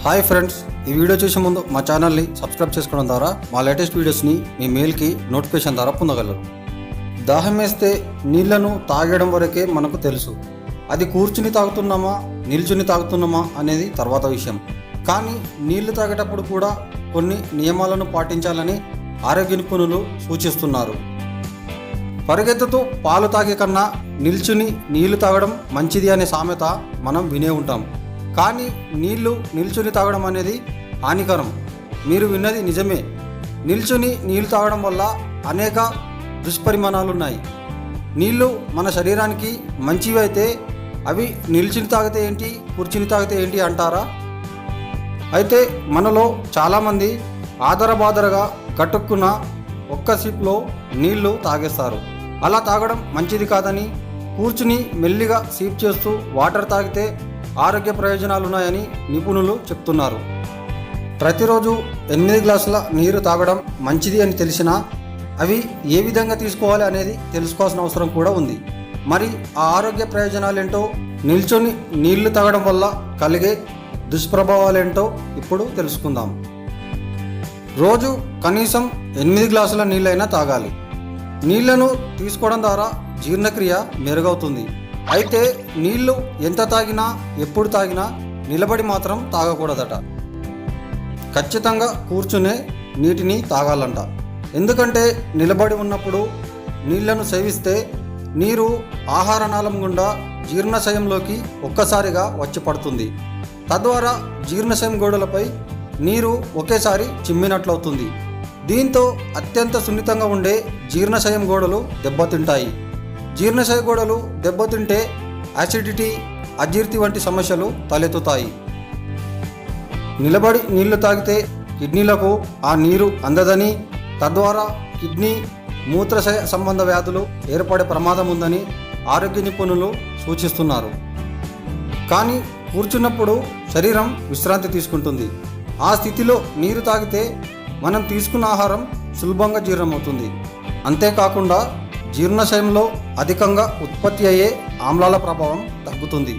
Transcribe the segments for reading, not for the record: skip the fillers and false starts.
Hi friends, ఈ video చూసే ముందు మా ఛానల్ని సబ్స్క్రైబ్ చేసుకోవడం ద్వారా మా లేటెస్ట్ వీడియోస్ని మీ మెయిల్కి నోటిఫికేషన్ ద్వారా పొందగలరు. దాహం వేస్తే నీళ్లను తాగడం వరకే మనకు తెలుసు. అది కూర్చుని తాగుతున్నామా నిల్చుని తాగుతున్నామా అనేది తర్వాత విషయం. కానీ నీళ్లు తాగేటప్పుడు కూడా కొన్ని నియమాలను పాటించాలని ఆరోగ్య నిపుణులు సూచిస్తున్నారు. పరిగెత్తుతూ పాలు తాగే కన్నా నిల్చుని నీళ్లు తాగడం మంచిది అనే సామెత మనం వినే ఉంటాం. కానీ నిల్చుని తాగడం అనేది హానికరం. మీరు విన్నది నిజమే. నిల్చుని నీళ్లు తాగడం వల్ల అనేక దుష్పరిమాణాలున్నాయి. నీళ్లు మన శరీరానికి మంచివి అయితే అవి నిల్చుని తాగితే ఏంటి, కూర్చుని తాగితే ఏంటి అంటారా? అయితే మనలో చాలామంది ఆదరబాదరగా గట్టుక్కున్న ఒక్క సిప్లో నీళ్లు తాగేస్తారు. అలా తాగడం మంచిది కాదని, కూర్చుని మెల్లిగా సీప్ చేస్తూ వాటర్ తాగితే ఆరోగ్య ప్రయోజనాలున్నాయని నిపుణులు చెప్తున్నారు. ప్రతిరోజు 8 గ్లాసుల నీరు తాగడం మంచిది అని తెలిసినా అవి ఏ విధంగా తీసుకోవాలి అనేది తెలుసుకోవాల్సిన అవసరం కూడా ఉంది. మరి ఆ ఆరోగ్య ప్రయోజనాలేంటో, నిల్చొని నీళ్లు తాగడం వల్ల కలిగే దుష్ప్రభావాలేంటో ఇప్పుడు తెలుసుకుందాం. రోజు కనీసం 8 గ్లాసుల నీళ్ళైనా తాగాలి. నీళ్లను తీసుకోవడం ద్వారా జీర్ణక్రియ మెరుగవుతుంది. అయితే నీళ్లు ఎంత తాగినా ఎప్పుడు తాగినా నిలబడి మాత్రం తాగకూడదట. ఖచ్చితంగా కూర్చునే నీటిని తాగాలంట. ఎందుకంటే నిలబడి ఉన్నప్పుడు నీళ్లను సేవిస్తే నీరు ఆహార నాళం గుండా జీర్ణశయంలోకి ఒక్కసారిగా వచ్చి పడుతుంది. తద్వారా జీర్ణశయం గోడలపై నీరు ఒకేసారి చిమ్మినట్లవుతుంది. దీంతో అత్యంత సున్నితంగా ఉండే జీర్ణశయం గోడలు దెబ్బతింటాయి. జీర్ణశయ గోడలు దెబ్బతింటే యాసిడిటీ, అజీర్తి వంటి సమస్యలు తలెత్తుతాయి. నిలబడి నీళ్లు తాగితే కిడ్నీలకు ఆ నీరు అందదని, తద్వారా కిడ్నీ మూత్రశయ సంబంధ వ్యాధులు ఏర్పడే ప్రమాదం ఉందని ఆరోగ్య నిపుణులు సూచిస్తున్నారు. కానీ కూర్చున్నప్పుడు శరీరం విశ్రాంతి తీసుకుంటుంది. ఆ స్థితిలో నీరు తాగితే మనం తీసుకున్న ఆహారం సులభంగా జీర్ణమవుతుంది. అంతేకాకుండా జీర్ణశయంలో అధికంగా ఉత్పత్తి అయ్యే ఆమ్లాల ప్రభావం తగ్గుతుంది.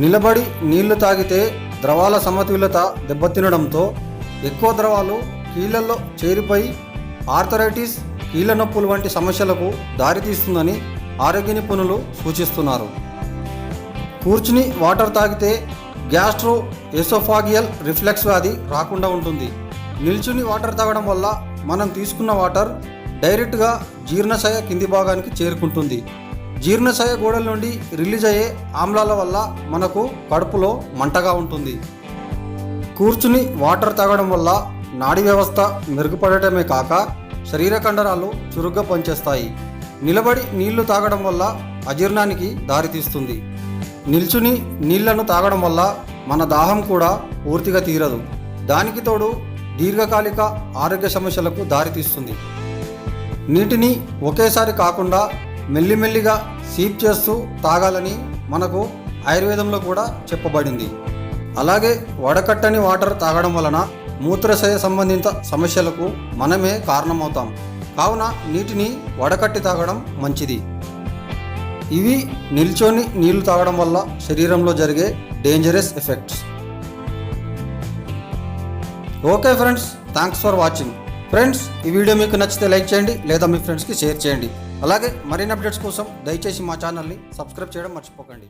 నిలబడి నీళ్లు తాగితే ద్రవాల సమతుల్యత దెబ్బతినడంతో ఎక్కువ ద్రవాలు కీళ్లలో చేరిపోయి ఆర్థరైటిస్, కీళ్ల నొప్పులు వంటి సమస్యలకు దారితీస్తుందని ఆరోగ్య నిపుణులు సూచిస్తున్నారు. కూర్చుని వాటర్ తాగితే గ్యాస్ట్రో ఎసోఫాగియల్ రిఫ్లెక్స్ వ్యాధి రాకుండా ఉంటుంది. నిల్చుని వాటర్ తాగడం వల్ల మనం తీసుకున్న వాటర్ డైరెక్ట్గా జీర్ణశయ కింది భాగానికి చేరుకుంటుంది. జీర్ణశయ గోడల నుండి రిలీజ్ అయ్యే ఆమ్లాల వల్ల మనకు కడుపులో మంటగా ఉంటుంది. కూర్చుని వాటర్ తాగడం వల్ల నాడీ వ్యవస్థ మెరుగుపడటమే కాక శరీర కండరాలు చురుగ్గా పనిచేస్తాయి. నిలబడి నీళ్లు తాగడం వల్ల అజీర్ణానికి దారితీస్తుంది. నిల్చుని నీళ్లను తాగడం వల్ల మన దాహం కూడా పూర్తిగా తీరదు. దానికి తోడు దీర్ఘకాలిక ఆరోగ్య సమస్యలకు దారితీస్తుంది. నీటిని ఒకేసారి కాకుండా మెల్లిమెల్లిగా సీప్ చేస్తూ తాగాలని మనకు ఆయుర్వేదంలో కూడా చెప్పబడింది. అలాగే వడకట్టని వాటర్ తాగడం వలన మూత్రశయ సంబంధిత సమస్యలకు మనమే కారణమవుతాం. కావున నీటిని వడకట్టి తాగడం మంచిది. ఇవి నిల్చొని నీళ్లు తాగడం వల్ల శరీరంలో జరిగే dangerous effects. Okay friends, thanks for watching. Friends, ఈ వీడియో మీకు నచ్చితే లైక్ చేయండి లేదా మీ ఫ్రెండ్స్కి షేర్ చేయండి. అలాగే మరిన్ని అప్డేట్స్ కోసం దయచేసి మా ఛానల్ని సబ్స్క్రైబ్ చేయడం మర్చిపోకండి.